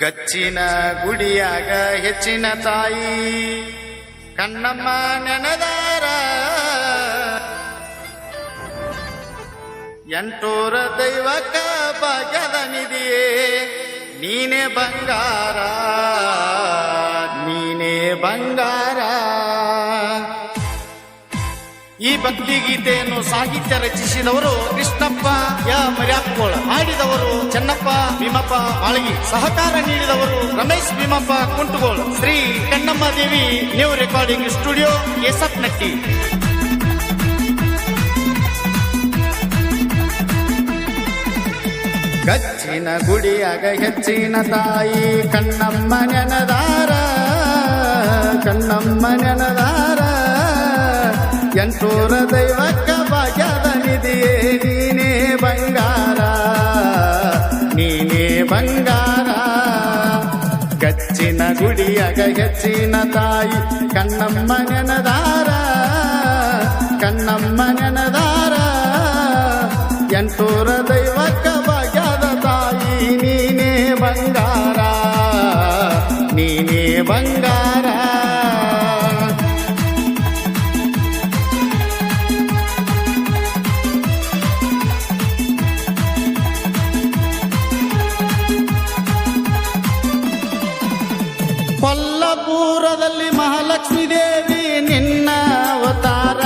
ಗಚ್ಚಿನ ಗುಡಿಯಾಗ ಹೆಚ್ಚಿನ ತಾಯಿ ಕಣ್ಣಮ್ಮ ನೆನದಾರ ಎಂಟೂರ ದೈವಕ್ಕ ಭಾಗ್ಯದ ನಿಧಿಯೇ ನೀನೇ ಬಂಗಾರ ನೀನೇ ಬಂಗಾರ. ಈ ಭಕ್ತಿಗೀತೆಯನ್ನು ಸಾಹಿತ್ಯ ರಚಿಸಿದವರು ಕೃಷ್ಣಪ್ಪ ಮರ್ಯಾಪ್ಕೋಳ, ಹಾಡಿದವರು ಚೆನ್ನಪ್ಪ ಭೀಮಪ್ಪ ಮಾಳಗಿ, ಸಹಕಾರ ನೀಡಿದವರು ರಮೇಶ್ ಭೀಮಪ್ಪ ಕುಂಟುಗೋಳ್, ಶ್ರೀ ಕಣ್ಣಮ್ಮ ದೇವಿ ನ್ಯೂ ರೆಕಾರ್ಡಿಂಗ್ ಸ್ಟುಡಿಯೋ ಕೇಸಪ್ನಟ್ಟಿ. ಗಚ್ಚಿನ ಗುಡಿಯಾಗ ಹೆಚ್ಚಿನ ತಾಯಿ ಕಣ್ಣಮ್ಮ ನೆನದಾರ ಕಣ್ಣಮ್ಮ ನೆನದಾರ ಎಂಟೂರ ದೈವಕ್ಕ ಭಾಗ್ಯದ ನಿಧಿಯೇ ನೀನೇ ಬಂಗಾರ ನೀನೇ ಬಂಗಾರ. ಗಚ್ಚಿನ ಗುಡಿಯಾಗ ಹೆಚ್ಚಿನ ತಾಯಿ ಕಣ್ಣಮ್ಮ ನೆನದಾರ ಕಣ್ಣಮ್ಮ ನೆನದಾರ ಎಂಟೂರ ದೈವಕ್ಕ ಭಾಗ್ಯದ ತಾಯಿ ನೀನೇ ಬಂಗಾರ ನೀನೇ ಬಂಗಾರ. ಕೊಲ್ಲಾಪುರದಲ್ಲಿ ಮಹಾಲಕ್ಷ್ಮೀ ದೇವಿ ನಿನ್ನ ಅವತಾರ,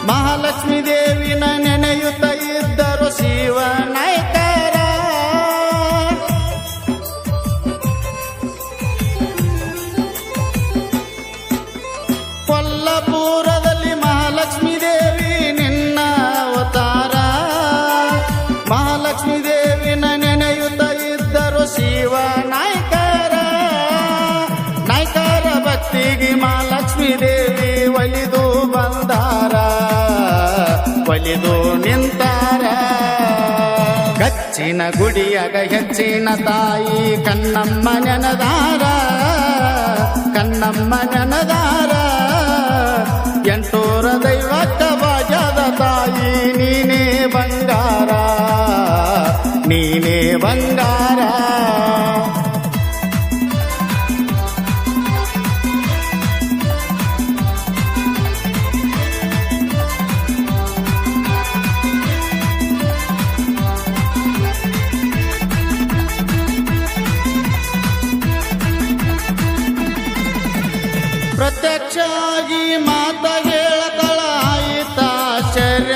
ಮಹಾಲಕ್ಷ್ಮೀ ದೇವಿನ ನೆನೆಯುತ್ತ ಇದ್ದರು ಶಿವ ನಾಯಕರ. ಕೊಲ್ಲಾಪುರದಲ್ಲಿ ಮಹಾಲಕ್ಷ್ಮೀ ದೇವಿ ನಿನ್ನ ಅವತಾರ, ಮಹಾಲಕ್ಷ್ಮೀ ದೇವಿನ ನೆನೆಯುತ್ತ ಇದ್ದರು ಶಿವ ನಾಯಕರ. ಭಕ್ತಿಗೆ ಮಹಾಲಕ್ಷ್ಮೀ ದೇವಿ ಒಲಿದು ಬಂದಾರ ಒಲಿದು ನಿಂತಾರ. ಗಚ್ಚಿನ ಗುಡಿಯಾಗ ಹೆಚ್ಚಿನ ತಾಯಿ ಕಣ್ಣಮ್ಮ ನೆನದಾರ ಕಣ್ಣಮ್ಮ ನೆನದಾರ ಎಂಟೂರ ದೈವಕ್ಕ ಭಾಗ್ಯದ ತಾಯಿ ನೀನೇ ಬಂಗಾರ ನೀನೇ ಬಂಗಾರ. ಪ್ರತ್ಯಕ್ಷಾಗಿ ಮಾತ ಹೇಳತಳ ಆಯಿತಾಶ್ಚರ್ಯ,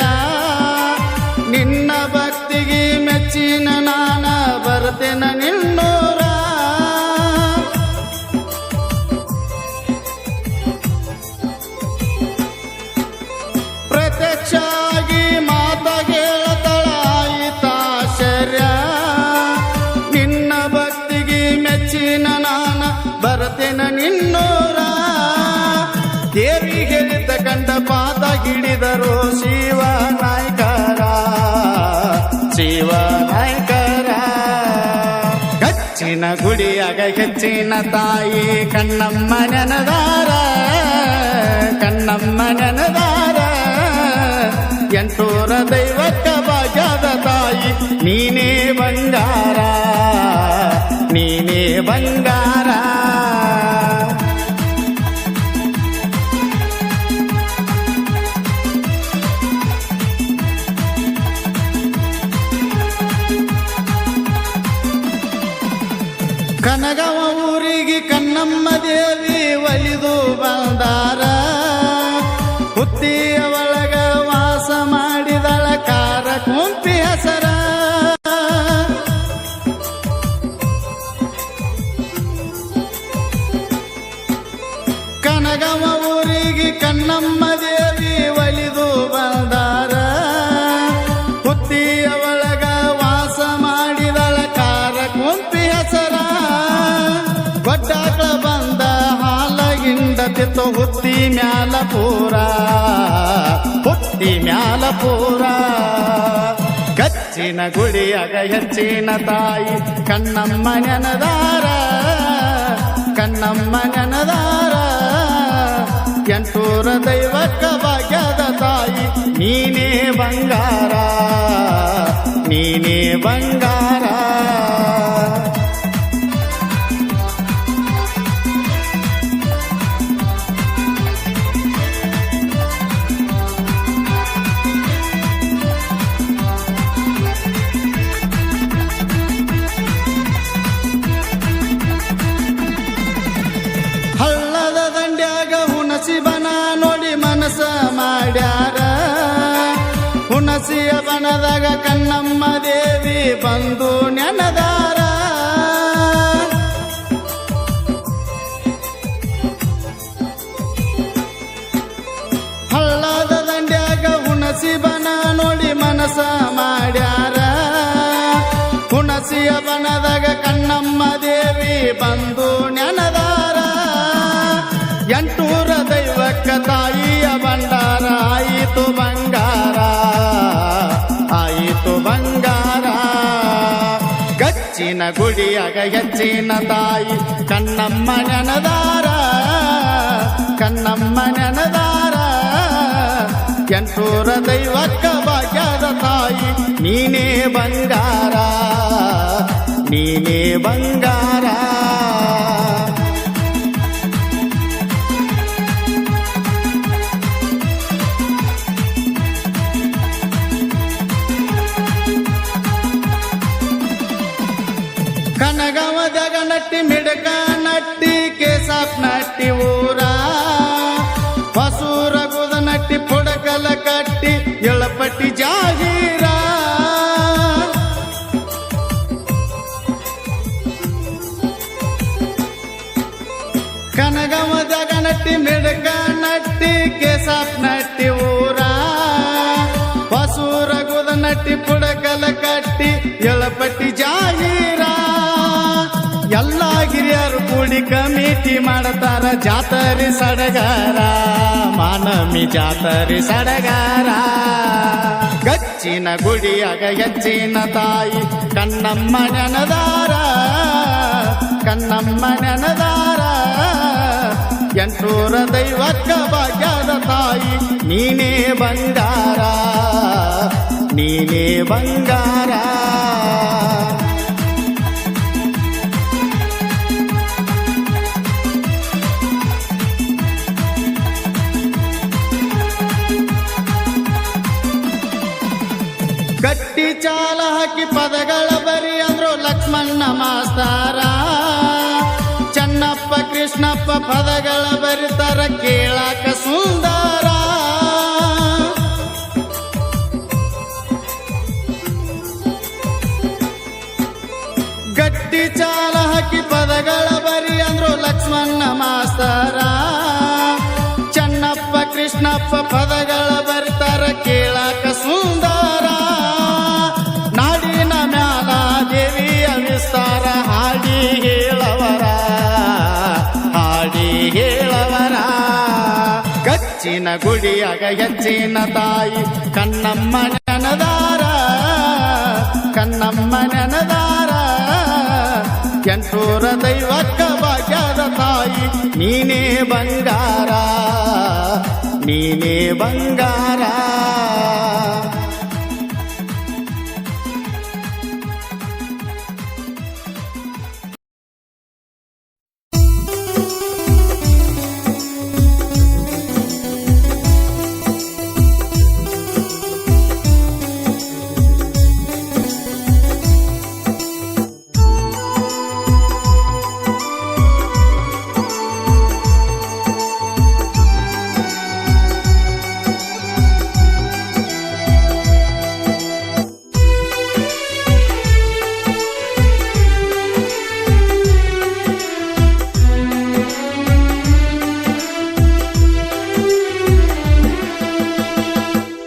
ನಿನ್ನ ಭಕ್ತಿಗೆ ಮೆಚ್ಚಿನ ನಾನ ಬರ್ತೇನ ನಿನ್ನೂರ. ಪ್ರತ್ಯಕ್ಷಾಗಿ ಮಾತ ಹೇಳತಳ ಆಯಿತಾಶ್ಚರ್ಯ, ನಿನ್ನ ಭಕ್ತಿಗೆ ಮೆಚ್ಚಿನ ನಾನ ಬರ್ತೇನ ನಿನ್ನೂರ. ದೇವಿ ಹೇಳಿದ ಕಂಡ ಪಾದ ಹಿಡಿದರು ಶಿವ ನಾಯಕರ ಶಿವ ನಾಯಕರ. ಗಚ್ಚಿನ ಗುಡಿಯಾಗ ಹೆಚ್ಚಿನ ತಾಯಿ ಕಣ್ಣಮ್ಮ ನೆನದಾರ ಕಣ್ಣಮ್ಮ ನೆನದಾರ ಎಂಟೂರ ದೈವಕ್ಕ ಭಾಗ್ಯದ ತಾಯಿ ನೀನೇ ಬಂಗಾರ ನೀನೇ ಬಂಗಾರ. ಕನಗವ ಊರಿಗೆ ಕಣ್ಣಮ್ಮ ದೇವಿ ಒಲಿದು ಬಂದಾರ, ಹುತ್ತಿಯ ಒಳಗ ವಾಸ ಮಾಡಿದಳ ಕಾರ ಕುಂಪಿ ಹೆಸರ. ಕನಗವ ಊರಿಗೆ ಕಣ್ಣಮ್ಮ ದೇವಿ ಒಲಿದು ಬಂದಾರ, ಹುತ್ತಿಯ ಒಳಗ ವಾಸ ಮಾಡಿದಳ ಕಾರ ಕುಂಪಿ ಹೆಸರ. ಗೊಡ್ಡಾಕ ಬಂದ ಹಾಲಗಿಂಡ ತಿತ್ತು ಹುತ್ತಿ ಮ್ಯಾಲ ಪೂರ ಹುತ್ತಿ ಮ್ಯಾಲ ಪೂರ. ಗಚ್ಚಿನ ಗುಡಿಯಾಗ ಹೆಚ್ಚಿನ ತಾಯಿ ಕಣ್ಣಮ್ಮ ನೆನದಾರ ಕಣ್ಣಮ್ಮ ನೆನದಾರ ಎಂಟೂರ ದೈವಕ್ಕ ಭಾಗ್ಯದ ತಾಯಿ ನೀನೇ ಬಂಗಾರ ನೀನೇ ಬಂಗಾರ. ಹುಣಸಿ ಬನ ನೋಡಿ ಮನಸ ಮಾಡ್ಯಾರ ಹುಣಸಿಯ ಬನದಾಗ ಕಣ್ಣಮ್ಮ ದೇವಿ ಬಂದು ನೆನದಾರ ಹಳ್ಳದ ದಂಡ್ಯಾಗ ಹುಣಸಿ ಬನ ನೋಡಿ ಮನಸ ಮಾಡ್ಯಾರ ಹುಣಸಿಯ ಬನದಾಗ ಕಣ್ಣಮ್ಮ ದೇವಿ ಬಂದು ನೆನದಾರ ಎಂಟೂರ ದೈವಕ್ಕ ತಾಯಿಯ ಭಂಡಾರ ಆಯಿತು ಬಂಗಾರ ಆಯಿತು ಬಂಗಾರ ಗಚ್ಚಿನ ಗುಡಿಯಾಗ ಹೆಚ್ಚಿನ ತಾಯಿ ಕಣ್ಣಮ್ಮ ನೆನದಾರ ಕಣ್ಣಮ್ಮ ನೆನದಾರ ಎಂಟೂರ ದೈವಕ್ಕ ಭಾಗ್ಯದ ತಾಯಿ ನೀನೇ ಬಂಗಾರ ನೀನೇ ಬಂಗಾರ ಕನಗವದಾಗ ನಟ್ಟಿ ಮಿಡಕ ನಟ್ಟಿ ಕೇಸಾಪ್ ನಟ್ಟಿ ಊರ ಹೊಸೂರ ಗುದ ನಟ್ಟಿ ಪುಡಕಲ ಕಟ್ಟಿ ಎಳಪಟ್ಟಿ ಜಾಗೀರ ಕನಗವದಾಗ ನಟ್ಟಿ ಮಿಡಕ ನಟ್ಟಿ ಕೇಸಾಪ್ ನಟ್ಟಿ ಊರ ಹೊಸೂರ ಗುದ ನಟ್ಟಿ ಪುಡಕಲ ಕಟ್ಟಿ ಎಳಪಟ್ಟಿ ಜಾಗೀರ ಎಲ್ಲ ಹಿರಿಯರು ಕೂಡಿ ಕಮಿಟಿ ಮಾಡತಾರ ಜಾತರಿ ಸಡಗಾರ ಮಾನಮಿ ಜಾತರಿ ಸಡಗಾರ ಗಚ್ಚಿನ ಗುಡಿಯಾಗ ಹೆಚ್ಚಿನ ತಾಯಿ ಕಣ್ಣಮ್ಮ ನೆನದಾರ ಕಣ್ಣಮ್ಮ ನೆನದಾರ ಎಂಟೂರ ದೈವಕ್ಕ ಭಾಗ್ಯದ ತಾಯಿ ನೀನೇ ಬಂಗಾರ ನೀನೇ ಬಂಗಾರ ಗಟ್ಟಿ ಚಾಲ ಹಾಕಿ ಪದಗಳ ಬರಿ ಅಂದ್ರು ಲಕ್ಷ್ಮಣ್ಣ ಮಾಸ್ತಾರ ಚನ್ನಪ್ಪ ಕೃಷ್ಣಪ್ಪ ಪದಗಳ ಬರಿತಾರ ಕೇಳಾಕ ಸುಂದರ ಗಟ್ಟಿ ಚಾಲ ಹಾಕಿ ಪದಗಳ ಬರಿ ಅಂದ್ರು ಲಕ್ಷ್ಮಣ್ಣ ಮಾಸ್ತಾರ ಚನ್ನಪ್ಪ ಕೃಷ್ಣಪ್ಪ ಪದಗಳ ಬರಿತಾರ ಕೇಳಾಕ ಸುಂದರ ನಾಡಿನ ಮ್ಯಾಲ ದೇವಿಯ ವಿಸ್ತಾರ ಹಾಡಿ ಹೇಳವರ ಹಾಡಿ ಹೇಳವರ ಗಚ್ಚಿನ ಗುಡಿಯಾಗ ಹೆಚ್ಚಿನ ತಾಯಿ ಕಣ್ಣಮ್ಮ ನೆನದಾರ ಕಣ್ಣಮ್ಮ ನೆನದಾರ ಎಂಟೂರ ದೈವಕ್ಕ ಭಾಗ್ಯದ ತಾಯಿ ನೀನೇ ಬಂಗಾರ ನೀನೇ ಬಂಗಾರ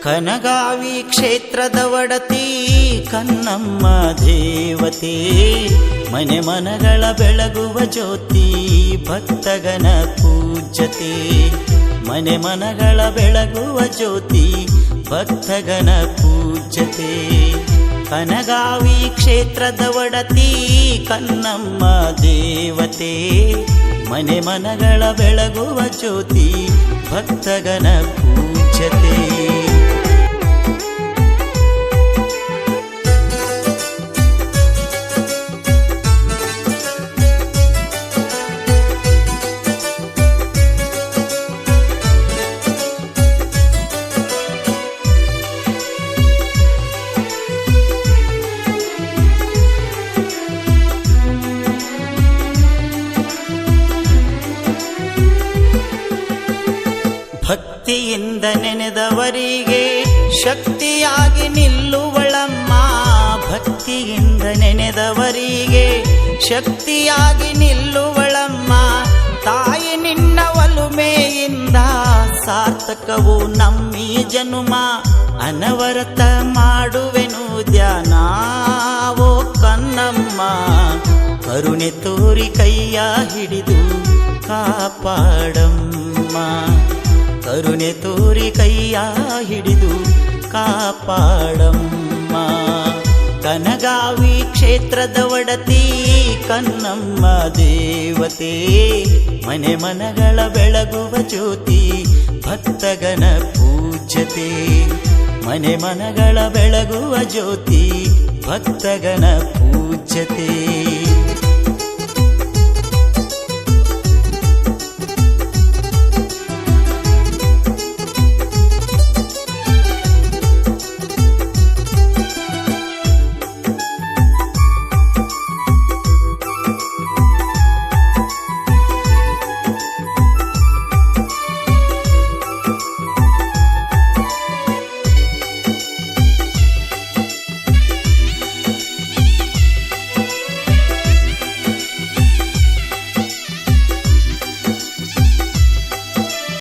ಕನಗಾವಿ ಕ್ಷೇತ್ರದ ಒಡತಿ ಕನ್ನಮ್ಮ ದೇವತೆ ಮನೆ ಮನಗಳ ಬೆಳಗುವ ಜ್ಯೋತಿ ಭಕ್ತಗನ ಪೂಜ್ಯತೆ ಮನೆ ಮನಗಳ ಬೆಳಗುವ ಜ್ಯೋತಿ ಭಕ್ತಗನ ಪೂಜ್ಯತೆ ಕನಗಾವಿ ಕ್ಷೇತ್ರದ ಒಡತಿ ಕನ್ನಮ್ಮ ದೇವತೆ ಮನೆ ಮನಗಳ ಬೆಳಗುವ ಜ್ಯೋತಿ ಭಕ್ತಗನ ಪೂಜ್ಯತೆ ಭಕ್ತಿಯಿಂದ ನೆನೆದವರಿಗೆ ಶಕ್ತಿಯಾಗಿ ನಿಲ್ಲುವಳಮ್ಮ. ಭಕ್ತಿಯಿಂದ ನೆನೆದವರಿಗೆ ಶಕ್ತಿಯಾಗಿ ನಿಲ್ಲುವಳಮ್ಮ. ತಾಯಿ ನಿನ್ನ ಒಲುಮೆಯಿಂದ ಸಾರ್ಥಕವು ನಮ್ಮಿ ಜನುಮ. ಅನವರತ ಮಾಡುವೆನು ಧ್ಯಾನ ಓ ಕನ್ನಮ್ಮ. ಕರುಣೆ ತೋರಿ ಕೈಯ ಹಿಡಿದು ಕಾಪಾಡಮ್ಮ. ಕರುಣೆ ತೋರಿ ಕೈಯ ಹಿಡಿದು ಕಾಪಾಡಮ್ಮ. ಕನಗಾವಿ ಕ್ಷೇತ್ರದ ಒಡತಿ ಕನ್ನಮ್ಮ ದೇವತೆ. ಮನೆ ಮನಗಳ ಬೆಳಗುವ ಜ್ಯೋತಿ ಭಕ್ತಗಣ ಪೂಜ್ಯತೆ. ಮನೆ ಮನಗಳ ಬೆಳಗುವ ಜ್ಯೋತಿ ಭಕ್ತಗಣ ಪೂಜ್ಯತೆ.